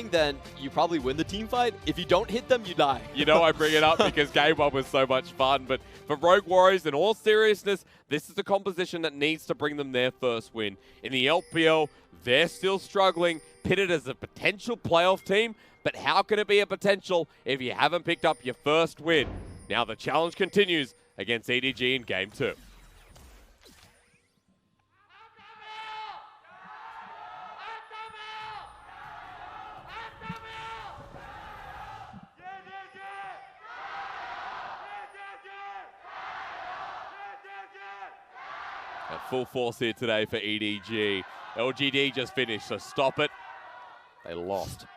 then you probably win the team fight. If you don't hit them, you die. You know I bring it up because game 1 was so much fun, but for Rogue Warriors, in all seriousness, this is the composition that needs to bring them their first win. In the LPL, they're still struggling, pitted as a potential playoff team, but how can it be a potential if you haven't picked up your first win? Now the challenge continues against EDG in game 2. At full force here today for EDG. LGD just finished, so stop it. They lost.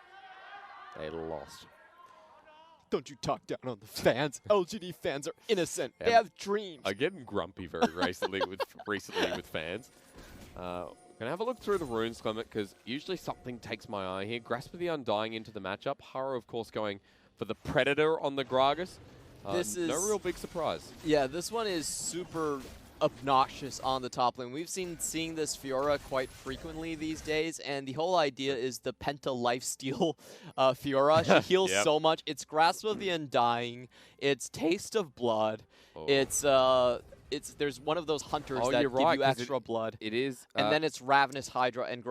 They lost. Don't you talk down on the fans. LGD fans are innocent. They have dreams. I'm getting grumpy very recently with fans. Gonna have a look through the runes, Clement, because usually something takes my eye here. Grasp of the Undying into the matchup. Haro, of course, going for the Predator on the Gragas. This is no real big surprise. Yeah, this one is super obnoxious on the top lane. We've seeing this Fiora quite frequently these days, and the whole idea is the Penta lifesteal Fiora. She heals so much. It's Grasp of the Undying. It's Taste of Blood. Oh. There's one of those hunters that give you extra blood. It is. And then it's Ravenous Hydra and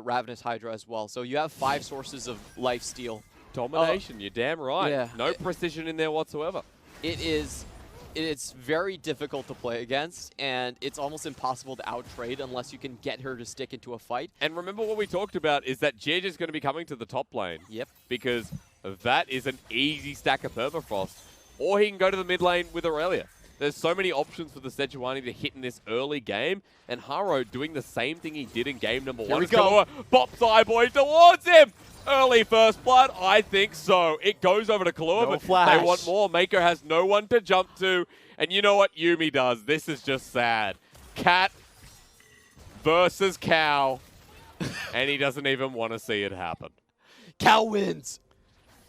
Ravenous Hydra as well. So you have 5 sources of lifesteal. Domination, you're damn right. Yeah. No precision in there whatsoever. It's very difficult to play against, and it's almost impossible to outtrade unless you can get her to stick into a fight. And remember what we talked about is that Jiejie is going to be coming to the top lane. Yep. Because that is an easy stack of Permafrost. Or he can go to the mid lane with Aurelia. There's so many options for the ZWuji to hit in this early game, and Haro doing the same thing he did in game number 1. Here we go. Bops iBoy towards him! Early first blood? I think so. It goes over to Killua, but flash. They want more. Meiko has no one to jump to. And you know what Yuumi does? This is just sad. Cat versus cow. And he doesn't even want to see it happen. Cow wins.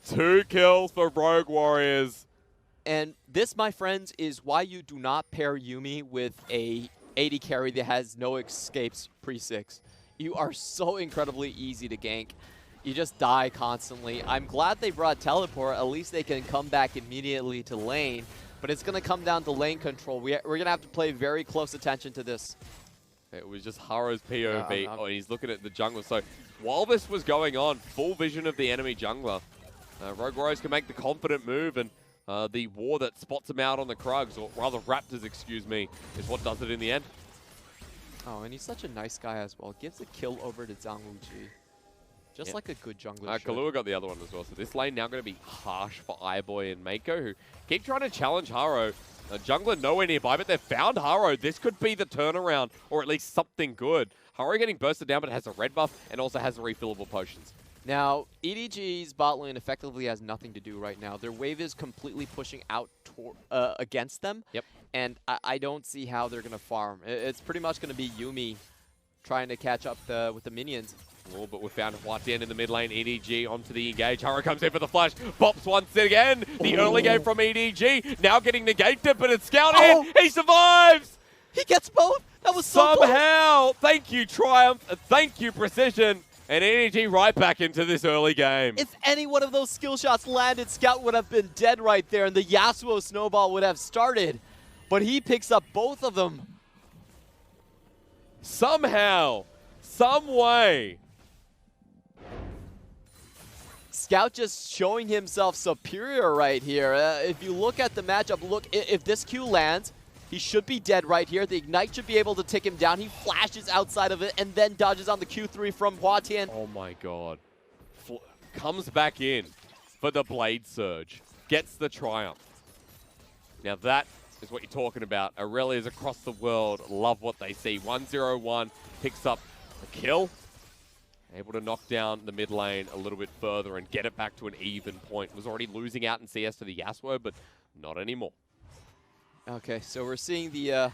2 kills for Rogue Warriors. And this, my friends, is why you do not pair Yuumi with a AD carry that has no escapes pre-6. You are so incredibly easy to gank. You just die constantly. I'm glad they brought teleport. At least they can come back immediately to lane. But it's going to come down to lane control. We're going to have to pay very close attention to this. It was just Haro's POV. Oh, he's looking at the jungler. So while this was going on, full vision of the enemy jungler. Rogue Warriors can make the confident move, and the war that spots him out on the Krugs, or rather Raptors, excuse me, is what does it in the end. Oh, and he's such a nice guy as well. Gives a kill over to ZWuji. Just like a good jungler should. Killua got the other one as well. So this lane now going to be harsh for iBoy and Meiko, who keep trying to challenge Haro. Jungler nowhere nearby, but they've found Haro. This could be the turnaround, or at least something good. Haro getting bursted down, but has a red buff and also has refillable potions. Now, EDG's bot lane effectively has nothing to do right now. Their wave is completely pushing out against them. Yep. And I don't see how they're going to farm. It's pretty much going to be Yuumi trying to catch up with the minions. Oh, but we found HuaTian in the mid lane. EDG onto the engage. Haro comes in for the flash. Bops once again. The early game from EDG. Now getting negated, but it's scouted in. He survives! He gets both? That was so somehow. Thank you, Triumph. Thank you, Precision. And EDG right back into this early game. If any one of those skill shots landed, Scout would have been dead right there, and the Yasuo snowball would have started. But he picks up both of them. Somehow, some way. Scout just showing himself superior right here. If you look at the matchup, look, if this Q lands, he should be dead right here. The Ignite should be able to take him down. He flashes outside of it and then dodges on the Q3 from HuaTian. Oh my god. Comes back in for the Blade Surge. Gets the Triumph. Now that is what you're talking about. Aurelia's across the world love what they see. 1-0-1 picks up a kill. Able to knock down the mid lane a little bit further and get it back to an even point. Was already losing out in CS to the Yasuo, but not anymore. Okay, so we're seeing the...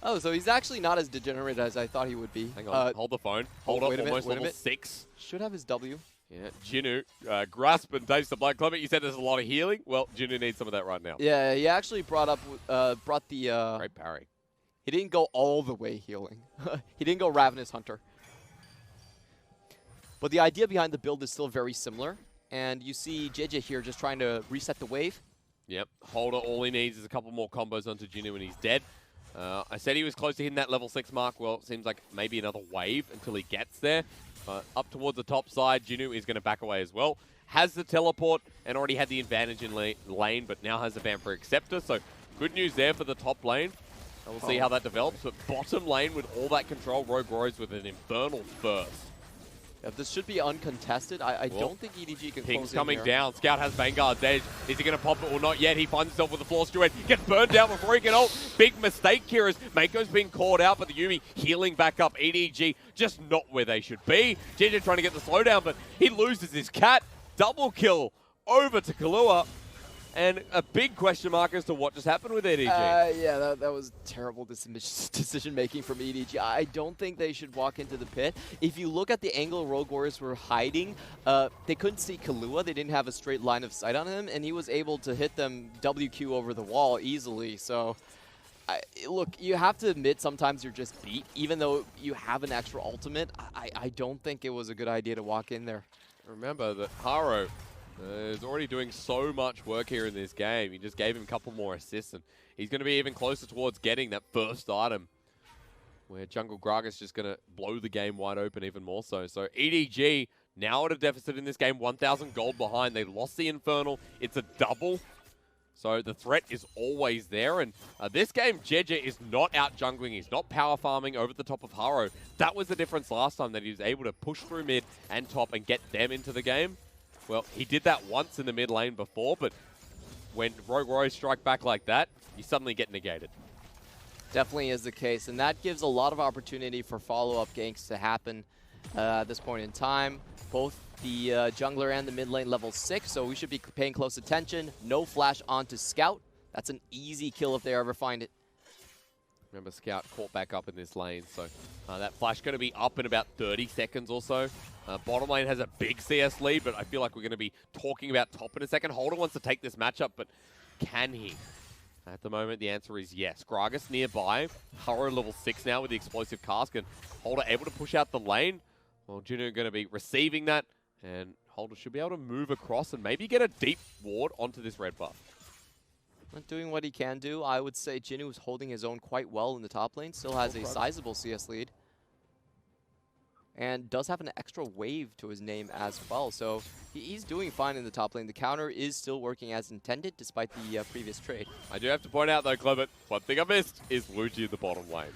Oh, so he's actually not as degenerate as I thought he would be. Hang on, hold the phone. Hold up, almost level 6. Should have his W. Yeah, Jinoo, grasp and taste the blood. Clement, you said there's a lot of healing. Well, Jinoo needs some of that right now. Yeah, he actually brought the... Great parry. He didn't go all the way healing. He didn't go Ravenous Hunter. But the idea behind the build is still very similar. And you see Jiejie here just trying to reset the wave. Yep, Holder, all he needs is a couple more combos onto Jinoo and he's dead. I said he was close to hitting that level 6 mark. Well, it seems like maybe another wave until he gets there. But up towards the top side, Jinoo is going to back away as well. Has the teleport and already had the advantage in lane, but now has the Vampire Acceptor. So good news there for the top lane. And we'll see how that develops. But bottom lane with all that control, Rogue Royce with an Infernal first. Yeah, this should be uncontested. I don't think EDG can Ping's close in coming here. down. Scout has Vanguard's edge. Is he going to pop it or not yet? He finds himself with the floor steward. Gets burned down before he can ult. Big mistake here as Meiko's being called out, but the Yuumi healing back up. EDG just not where they should be. Jiejie trying to get the slowdown, but he loses his cat. Double kill over to Killua. And a big question mark as to what just happened with EDG. Yeah, that was terrible decision-making from EDG. I don't think they should walk into the pit. If you look at the angle Rogue Warriors were hiding, they couldn't see Killua. They didn't have a straight line of sight on him, and he was able to hit them WQ over the wall easily. So, look, you have to admit sometimes you're just beat. Even though you have an extra ultimate, I don't think it was a good idea to walk in there. Remember that Haro is already doing so much work here in this game. He just gave him a couple more assists, and he's going to be even closer towards getting that first item, where Jungle Gragas just going to blow the game wide open even more so. So EDG now at a deficit in this game, 1,000 gold behind. They lost the Infernal. It's a double. So the threat is always there. And this game, Jiejie is not out jungling. He's not power farming over the top of Haro. That was the difference last time, that he was able to push through mid and top and get them into the game. Well, he did that once in the mid lane before, but when Rogue Warriors strike back like that, you suddenly get negated. Definitely is the case, and that gives a lot of opportunity for follow-up ganks to happen at this point in time. Both the jungler and the mid lane level 6, so we should be paying close attention. No flash onto Scout. That's an easy kill if they ever find it. Remember, Scout caught back up in this lane, so that flash going to be up in about 30 seconds or so. Bottom lane has a big CS lead, but I feel like we're going to be talking about top in a second. Holder wants to take this matchup, but can he? At the moment, the answer is yes. Gragas nearby. Haro level 6 now with the explosive cask, and Holder able to push out the lane. Well, Jinoo going to be receiving that, and Holder should be able to move across and maybe get a deep ward onto this red buff. Doing what he can do. I would say Jinoo is holding his own quite well in the top lane. Still has a sizable CS lead. And does have an extra wave to his name as well. So he's doing fine in the top lane. The counter is still working as intended despite the previous trade. I do have to point out though, Clement, one thing I missed is ZWuji in the bottom lane.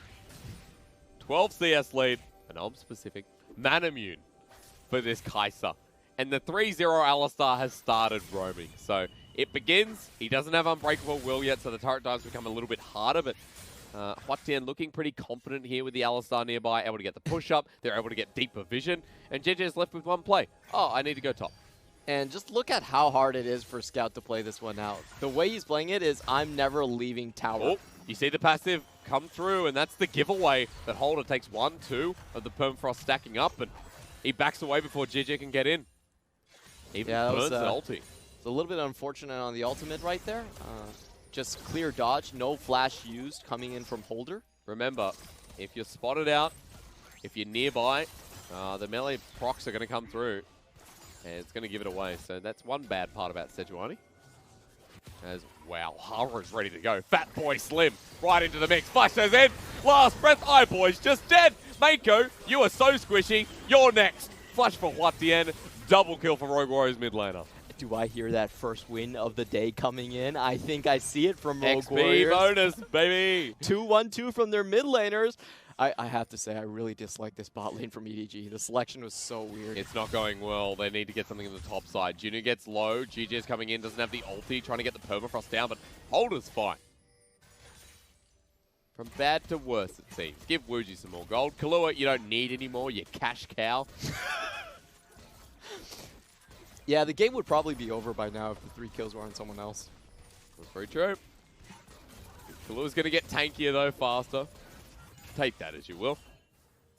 12 CS lead, and I'm specific, man immune for this Kai'Sa. And the 3-0 Alistar has started roaming. So it begins. He doesn't have Unbreakable Will yet, so the turret dives become a little bit harder, but HuaTian looking pretty confident here with the Alistar nearby, able to get the push-up. They're able to get deeper vision, and Jiejie is left with one play. Oh, I need to go top. And just look at how hard it is for Scout to play this one out. The way he's playing it is, I'm never leaving tower. Oh, you see the passive come through, and that's the giveaway that Holder takes 1-2 of the Permafrost stacking up, and he backs away before Jiejie can get in. Even burns an ulti. It's a little bit unfortunate on the ultimate right there. Just clear dodge, no flash used coming in from Holder. Remember, if you're spotted out, if you're nearby, the melee procs are going to come through, and it's going to give it away. So that's one bad part about ZWuji. As, wow, Haro's ready to go. Fat Boy Slim right into the mix. Flashes in. Last breath. iBoy's just dead. Meiko, you are so squishy. You're next. Flash for HuaTian. Double kill for Rogue Warriors mid laner. Do I hear that first win of the day coming in? I think I see it from Rogue XP Warriors. bonus, baby. 2-1-2 from their mid laners. I have to say, I really dislike this bot lane from EDG. The selection was so weird. It's not going well. They need to get something in the top side. Jinoo gets low. Jiejie is coming in. Doesn't have the ulti. Trying to get the Permafrost down, but Holder's fine. From bad to worse, it seems. Give ZWuji some more gold. Killua, you don't need any more. You cash cow. Yeah, the game would probably be over by now if the 3 kills were on someone else. That's very true. Killua's going to get tankier, though, faster. Take that as you will.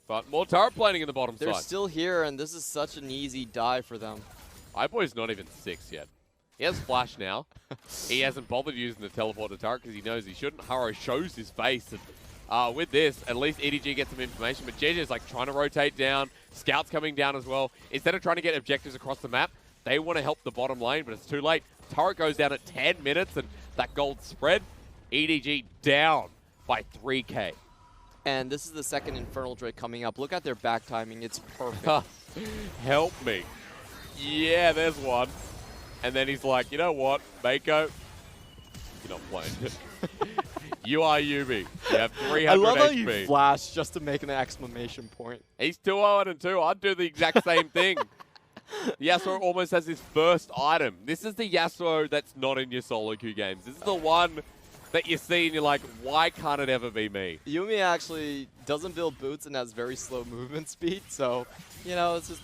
But more turret planing in the bottom side. They're still here, and this is such an easy dive for them. iBoy's not even 6 yet. He has flash now. He hasn't bothered using the teleport to turret because he knows he shouldn't. Haro shows his face, and With this, at least EDG gets some information, but Jiejie is like trying to rotate down. Scouts coming down as well. Instead of trying to get objectives across the map, they want to help the bottom lane, but it's too late. Turret goes down at 10 minutes, and that gold spread, EDG down by 3K. And this is the second Infernal Drake coming up. Look at their back timing. It's perfect. Help me. Yeah, there's one. And then he's like, you know what, Meiko? You're not playing. You are Yubi. You have 300 I love HP. how you flash just to make an exclamation point. He's 2-0-2. I'd do the exact same thing. Yasuo almost has his first item. This is the Yasuo that's not in your solo queue games. This is the one that you see and you're like, why can't it ever be me? Yuumi actually doesn't build boots and has very slow movement speed, so, you know, it's just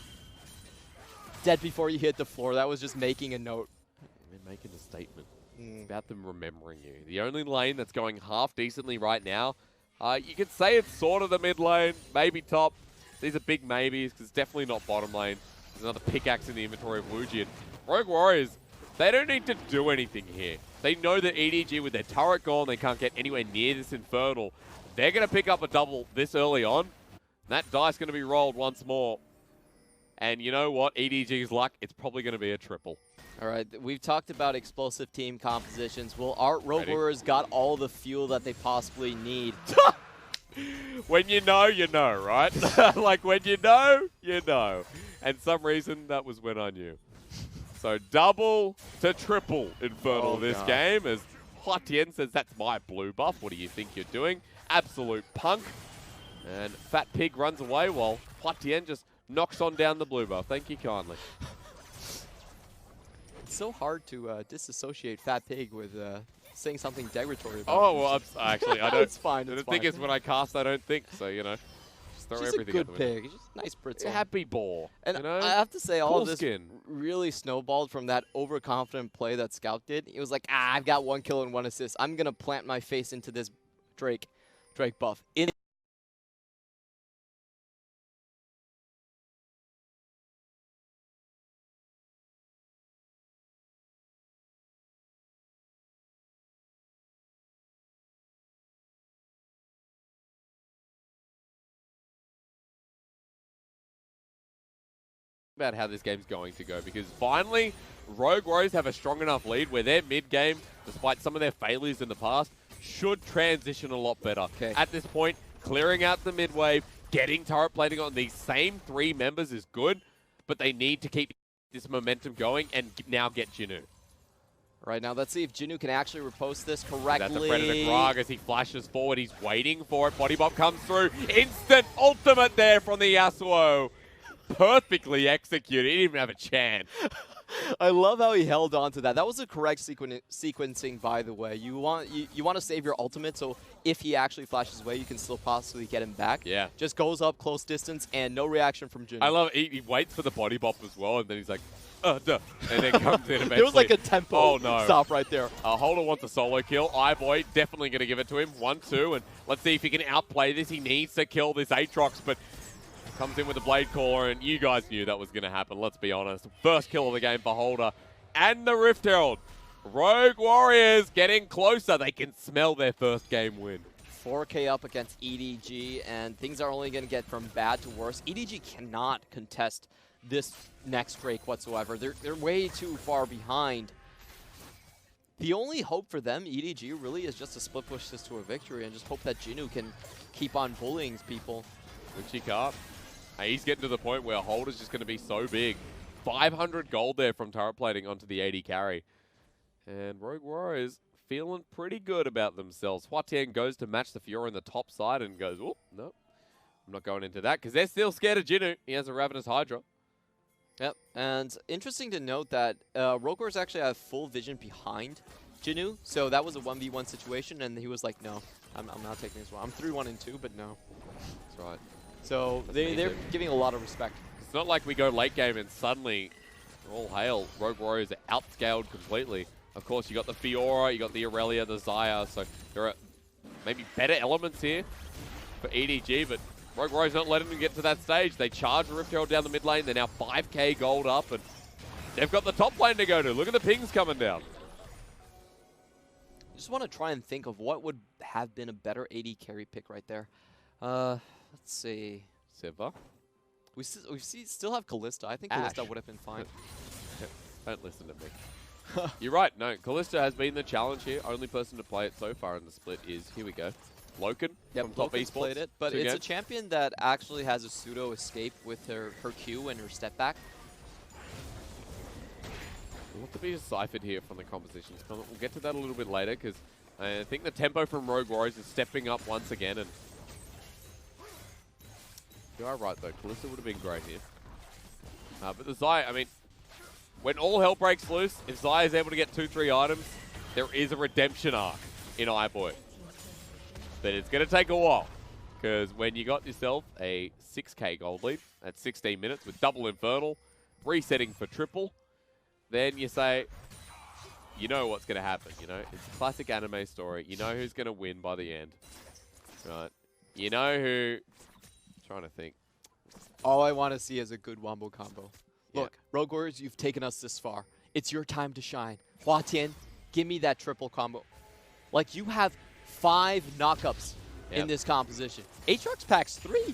dead before you hit the floor. That was just making a note. They're making a statement. It's about them remembering you. The only lane that's going half decently right now, you could say it's sort of the mid lane, maybe top. These are big maybes because it's definitely not bottom lane. There's another pickaxe in the inventory of ZWuji. And Rogue Warriors, they don't need to do anything here. They know that EDG, with their turret gone, they can't get anywhere near this Infernal. They're going to pick up a double this early on. And that dice going to be rolled once more. And you know what? EDG's luck, it's probably going to be a triple. All right, we've talked about explosive team compositions. Well, our Rogue Warriors got all the fuel that they possibly need. When you know, right? Like, when you know. And some reason, that was when I knew. So, double to triple Infernal this game, as HuaTian says, that's my blue buff. What do you think you're doing? Absolute punk. And Fat Pig runs away while HuaTian just knocks on down the blue buff. Thank you kindly. It's so hard to disassociate Fat Pig with saying something derogatory about Oh, well, actually, I don't. It's fine. The thing is, when I cast, I don't think. So, you know, just throw She's everything a at good the window. pig. She's a nice Britzel. It's a happy ball. And you know? I have to say, all Cool of this skin. really snowballed from that overconfident play that Scout did. He was like, I've got 1 kill and 1 assist. I'm going to plant my face into this Drake buff. About how this game's going to go, because finally Rogue Warriors have a strong enough lead where their mid game, despite some of their failures in the past, should transition a lot better. At this point, clearing out the mid wave, getting turret plating on these same 3 members is good, but they need to keep this momentum going and now get Jinoo. Right now, let's see if Jinoo can actually repost this correctly. That's a Predator Grog as he flashes forward. He's waiting for it. Body Bop comes through. Instant ultimate there from the Yasuo. Perfectly executed. He didn't even have a chance. I love how he held on to that. That was the correct sequencing, by the way. You want to save your ultimate, so if he actually flashes away, you can still possibly get him back. Yeah. Just goes up close distance and no reaction from Jinoo. I love it. He waits for the body bop as well, and then he's like, duh. And then comes in eventually. There was like a tempo no. stop right there. Holder wants a solo kill. iBoy definitely going to give it to him. 1-2, and let's see if he can outplay this. He needs to kill this Aatrox, but comes in with the Blade Caller, and you guys knew that was going to happen, let's be honest. First kill of the game for Holder and the Rift Herald. Rogue Warriors getting closer. They can smell their first game win. 4K up against EDG, and things are only going to get from bad to worse. EDG cannot contest this next Drake whatsoever. They're way too far behind. The only hope for them, EDG, really is just to split push this to a victory and just hope that Jinoo can keep on bullying people. Which he can't. He's getting to the point where Holder's just going to be so big. 500 gold there from turret plating onto the AD carry. And Rogue Warriors feeling pretty good about themselves. HuaTian goes to match the Fiora in the top side and goes, oh, no, I'm not going into that because they're still scared of Jinoo. He has a Ravenous Hydra. Yep, and interesting to note that Rogue Warriors actually have full vision behind Jinoo, so that was a 1v1 situation, and he was like, no, I'm not taking this one. I'm 3-1-2, but no. That's right. So they're giving a lot of respect. It's not like we go late game and suddenly, all hail, Rogue Warriors are outscaled completely. Of course, you got the Fiora, you got the Aurelia, the Xayah, so there are maybe better elements here for EDG, but Rogue Warriors not letting them get to that stage. They charge the Rift Herald down the mid lane. They're now 5k gold up, and they've got the top lane to go to. Look at the pings coming down. just want to try and think of what would have been a better AD carry pick right there. Let's see. Siva. We still have Callista. I think Ash. Callista would have been fine. Don't listen to me. You're right. No, Callista has been the challenge here. Only person to play it so far in the split is, here we go, Loken from Top Loken's Esports. played it, but it's a champion that actually has a pseudo escape with her Q and her step back. We'll have to be deciphered here from the compositions. We'll get to that a little bit later because I think the tempo from Rogue Warriors is stepping up once again. And you are right though, Callista would have been great here. But the Zai, I mean, when all hell breaks loose, if Zai is able to get 2-3 items, there is a redemption arc in iBoy. But it's going to take a while, because when you got yourself a 6k gold lead at 16 minutes with double Infernal, resetting for triple, then you say, you know what's going to happen, you know? It's a classic anime story. You know who's going to win by the end. Right? You know who... I'm trying to think. All I want to see is a good wombo combo. Look, Rogue Warriors, you've taken us this far. It's your time to shine. HuaTian, give me that triple combo. Like, you have 5 knockups in this composition. Aatrox packs 3.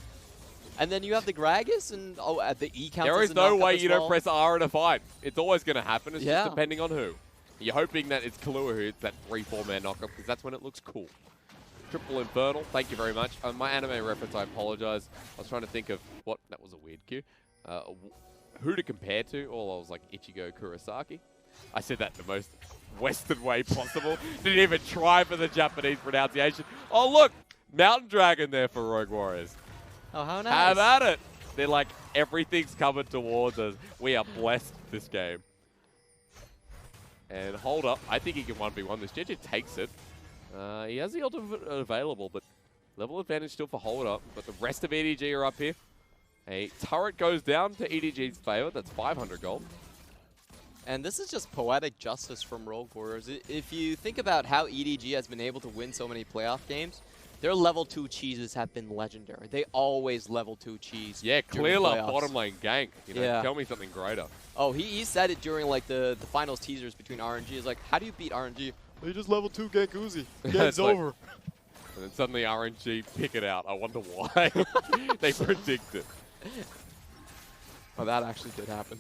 And then you have the Gragas and at the E count. There is no way you don't press R in a fight. It's always going to happen. It's just depending on who. You're hoping that it's Killua who hits that 3-4 man knockup because that's when it looks cool. Triple Infernal, thank you very much. My anime reference, I apologize. I was trying to think of what, that was a weird cue. Who to compare to. Or I was like, Ichigo Kurosaki. I said that in the most Western way possible. Didn't even try for the Japanese pronunciation. Oh, look, Mountain Dragon there for Rogue Warriors. Oh, how nice. Have at it. They're like, everything's coming towards us. We are blessed this game. And hold up. I think he can 1v1 this. Jiejie takes it. He has the ultimate available, but level advantage still for hold up. But the rest of EDG are up here. A turret goes down to EDG's favor. That's 500 gold. And this is just poetic justice from Rogue Warriors. If you think about how EDG has been able to win so many playoff games, their level 2 cheeses have been legendary. They always level 2 cheese. Yeah, clearly bottom lane gank. You know, tell me something greater. Oh, he said it during like the finals teasers between RNG. He's like, how do you beat RNG? Well, you just level 2 gank Uzi. Game's over. And then suddenly RNG pick it out. I wonder why. They predict it. Oh, that actually did happen.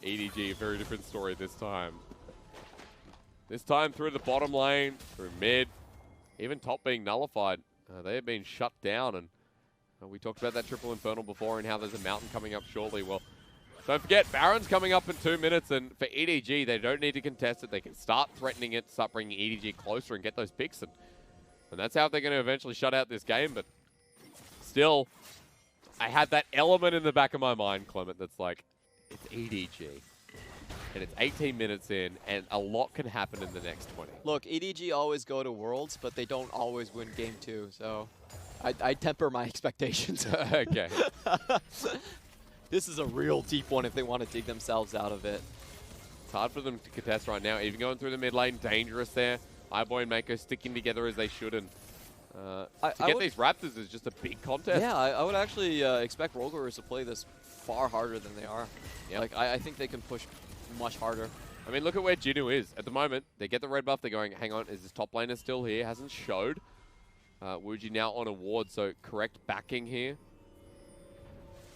EDG, a very different story this time. This time through the bottom lane, through mid, even top being nullified. They have been shut down, and we talked about that triple Infernal before and how there's a mountain coming up shortly. Well, don't forget, Baron's coming up in 2 minutes, and for EDG, they don't need to contest it. They can start threatening it, start bringing EDG closer and get those picks, and that's how they're going to eventually shut out this game, but still, I had that element in the back of my mind, Clement, that's like, it's EDG. And it's 18 minutes in, and a lot can happen in the next 20. Look, EDG always go to Worlds, but they don't always win Game 2, so I temper my expectations. Okay. This is a real deep one if they want to dig themselves out of it. It's hard for them to contest right now. Even going through the mid lane, dangerous there. iBoy and Meiko sticking together as they should, and to get these Raptors is just a big contest. Yeah, I would actually expect Rogue Warriors to play this far harder than they are. Yep. Like, I think they can push much harder. I mean, look at where Jinoo is. At the moment, they get the red buff. They're going, hang on, is this top laner still here? Hasn't showed. Wuji now on a ward, so correct backing here.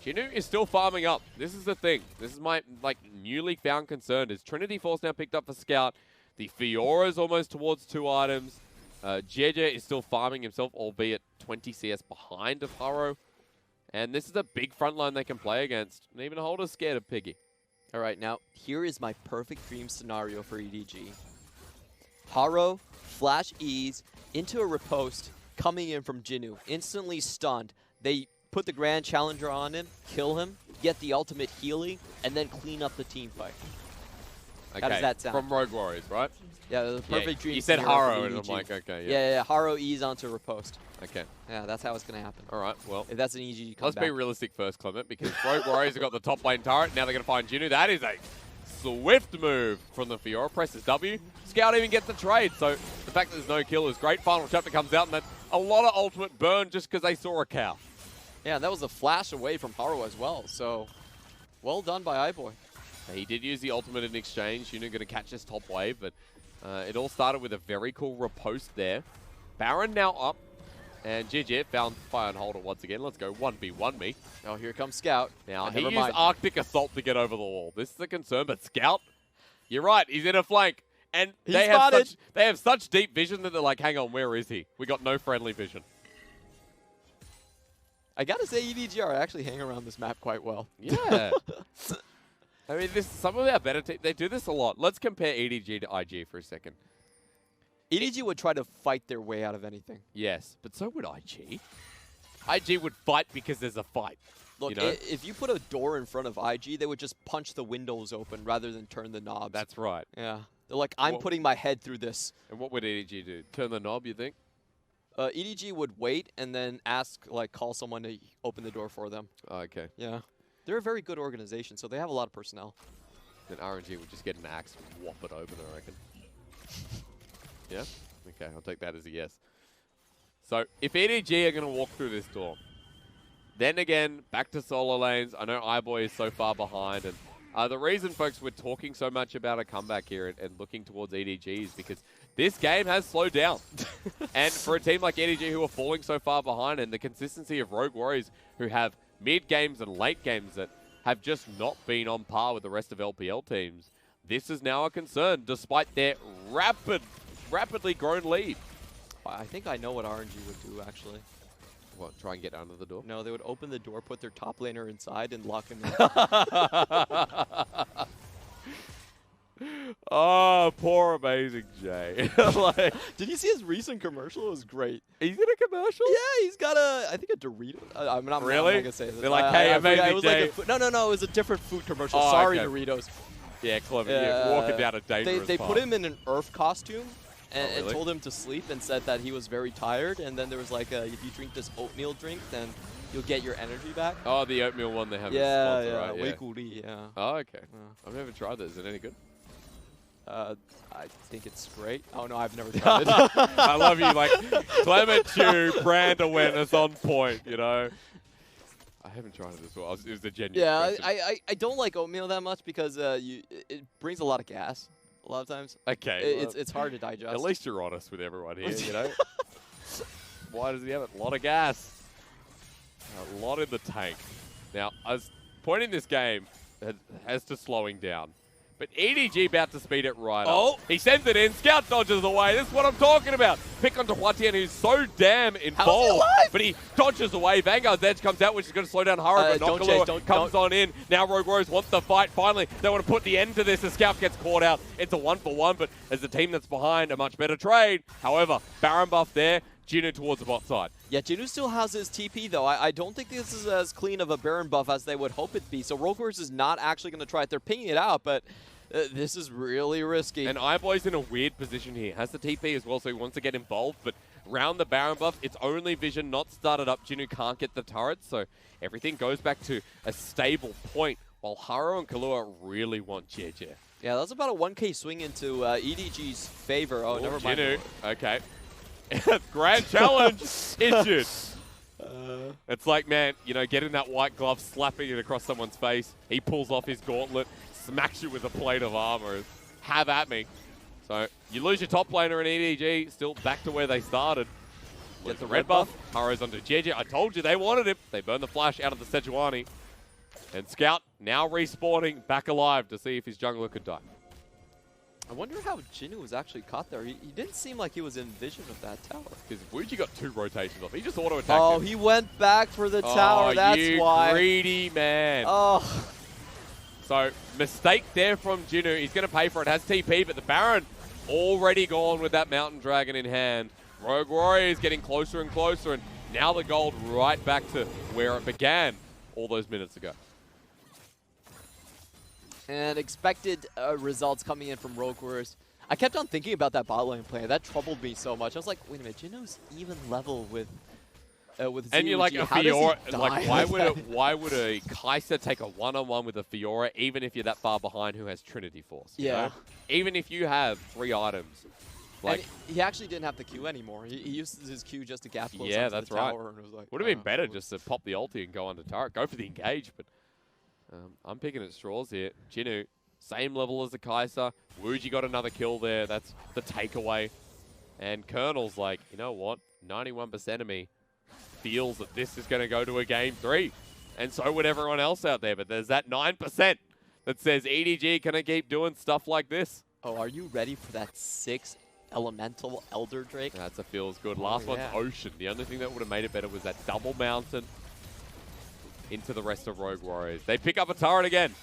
Jinoo is still farming up. This is the thing. This is my, like, newly found concern is Trinity Force now picked up for Scout. The Fiora is almost towards 2 items. Jiejie is still farming himself, albeit 20 CS behind of Haro. And this is a big front line they can play against. And even Holder's scared of Piggy. All right, now, here is my perfect dream scenario for EDG. Haro, flash E's, into a riposte, coming in from Jinoo, instantly stunned. They put the Grand Challenger on him, kill him, get the ultimate healing, and then clean up the team fight. Okay. How does that sound? From Rogue Warriors, right? Yeah, the perfect dream. You said Haro, and I'm like, okay, yeah. Yeah, Haro E's onto riposte. Okay. Yeah, that's how it's going to happen. All right, well. If that's an EG comeback. Let's be realistic first, Clement, because Rogue Warriors have got the top lane turret. Now they're going to find Jinoo. That is a swift move from the Fiora. Presses W. Scout even gets the trade, so the fact that there's no kill is great. Final chapter comes out, and then a lot of ultimate burn just because they saw a cow. Yeah, that was a flash away from Haro as well, so well done by iBoy. He did use the ultimate in exchange. Jinoo going to catch this top wave, but It all started with a very cool riposte there. Baron now up. And Jiejie found fire and holder once again. Let's go 1v1 me. Oh, here comes Scout. Now, he never used mind. Arctic Assault to get over the wall. This is a concern, but Scout, you're right. He's in a flank. And they have such deep vision that they're like, hang on, where is he? We got no friendly vision. I gotta say, EDG are actually hanging around this map quite well. Yeah. I mean, some of our better teams, they do this a lot. Let's compare EDG to IG for a second. EDG would try to fight their way out of anything. Yes, but so would IG. IG would fight because there's a fight. Look, you know? If you put a door in front of IG, they would just punch the windows open rather than turn the knobs. That's right. Yeah. They're like, I'm putting my head through this. And what would EDG do? Turn the knob, you think? EDG would wait and then call someone to open the door for them. Oh, okay. Yeah. They're a very good organization, so they have a lot of personnel. Then RNG would just get an axe and whop it open, I reckon. Yeah? Okay, I'll take that as a yes. So, if EDG are going to walk through this door, then again, back to solo lanes. I know iBoy is so far behind, and the reason, folks, we're talking so much about a comeback here and looking towards EDG is because this game has slowed down. And for a team like EDG who are falling so far behind, and the consistency of Rogue Warriors who have mid games and late games that have just not been on par with the rest of LPL teams, this is now a concern, despite their rapidly grown lead. I think I know what RNG would do, actually. What, try and get under the door? No, they would open the door, put their top laner inside, and lock him in. Oh, poor amazing Jay. Like, did you see his recent commercial? It was great. He's in a commercial? Yeah, he's got I think a Dorito. I'm not going to say this. They're like, hey, amazing Jay. Like no, it was a different food commercial. Oh, Sorry, okay. Doritos. Yeah, clever. Yeah, walking down a dangerous They path. put him in an Earth costume and, really? and told him to sleep and said that he was very tired. And then there was like, if you drink this oatmeal drink, then you'll get your energy back. Oh, the oatmeal one they have. Yeah, right? yeah. Oh, okay. I've never tried that. Is it any good? I think it's great. Oh no, I've never tried it. I love you, like Clement Chew, brand awareness on point. You know. I haven't tried it as well. It was a genuine question. I don't like oatmeal that much because it brings a lot of gas a lot of times. Okay. It's hard to digest. At least you're honest with everyone here, you know. Why does he have it? A lot of gas. A lot in the tank. Now, I was pointing this game has to slowing down. But EDG about to speed it right up. He sends it in. Scout dodges away. This is what I'm talking about. Pick onto HuaTian, who's so damn involved. But he dodges away. Vanguard's edge comes out, which is going to slow down Haro. But not Killua comes on in. Now Rogue Warriors want the fight. Finally, they want to put the end to this as Scout gets caught out. It's a 1-for-1, but as the team that's behind, a much better trade. However, Baron buff there. Jinoo towards the bot side. Yeah, Jinoo still has his TP, though. I don't think this is as clean of a Baron buff as they would hope it be. So Rogue Warriors is not actually going to try it. They're pinging it out, but this is really risky. And iBoy's in a weird position here. Has the TP as well, so he wants to get involved. But round the Baron buff, it's only vision not started up. Jinoo can't get the turret, so everything goes back to a stable point, while Haro and Killua really want Jiejie. Yeah, that's about a 1K swing into EDG's favor. Oh, never mind. Jinoo, okay. Grand challenge issued. It's like, man, you know, getting that white glove, slapping it across someone's face. He pulls off his gauntlet, smacks you with a plate of armor. Have at me. So you lose your top laner in EDG, still back to where they started. Get the red buff. Haro's onto Jiejie. I told you they wanted him. They burned the flash out of the ZWuji. And Scout now respawning back alive to see if his jungler could die. I wonder how Jinoo was actually caught there. He didn't seem like he was in vision of that tower. Because WuJi got 2 rotations off. He just auto-attacked him. He went back for the tower. That's why. You greedy man. Oh. So, mistake there from Jinoo. He's going to pay for it. Has TP, but the Baron already gone with that Mountain Dragon in hand. Rogue Warriors getting closer and closer, and now the gold right back to where it began all those minutes ago. And expected results coming in from Rogue Warriors. I kept on thinking about that bot lane play. That troubled me so much. I was like, wait a minute, Jinoo's even level with ZWuji. And you're like a Fiora, like why would a Kai'Sa take a one-on-one with a Fiora, even if you're that far behind who has Trinity Force? You know? Even if you have 3 items. Like, and he actually didn't have the Q anymore. He used his Q just to gap close yeah, onto that's the right. tower. And it was like, would have been better just to pop the ulti and go under turret. Go for the engage, but I'm picking at straws here. Jinoo Same level as the Kai'Sa. Wuji got another kill there. That's the takeaway. And Colonel's like, you know what? 91% of me feels that this is going to go to a game 3. And so would everyone else out there. But there's that 9% that says EDG can keep doing stuff like this. Oh, are you ready for that 6 elemental Elder Drake? That's a feels good. Last one's Ocean. The only thing that would have made it better was that double mountain into the rest of Rogue Warriors. They pick up a turret again.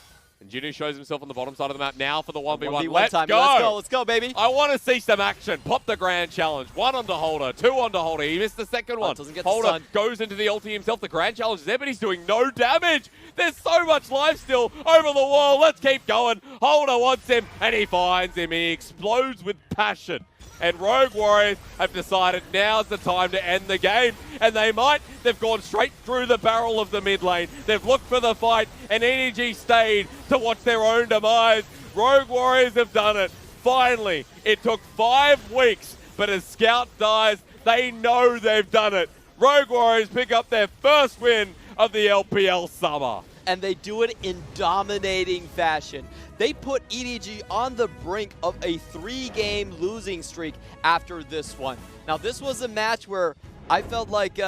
And Jinoo shows himself on the bottom side of the map now for the 1v1. Let's go! Let's go, baby! I want to see some action. Pop the grand challenge. 1 onto Holder, 2 onto Holder. He missed the second one. Doesn't get Holder goes into the ulti himself. The grand challenge is there, but he's doing no damage. There's so much life still over the wall. Let's keep going. Holder wants him, and he finds him. He explodes with passion. And Rogue Warriors have decided now's the time to end the game. And they might. They've gone straight through the barrel of the mid lane. They've looked for the fight, and EDG stayed to watch their own demise. Rogue Warriors have done it. Finally, it took 5 weeks, but as Scout dies, they know they've done it. Rogue Warriors pick up their first win of the LPL summer. And they do it in dominating fashion. They put EDG on the brink of a 3-game losing streak after this one. Now, this was a match where I felt like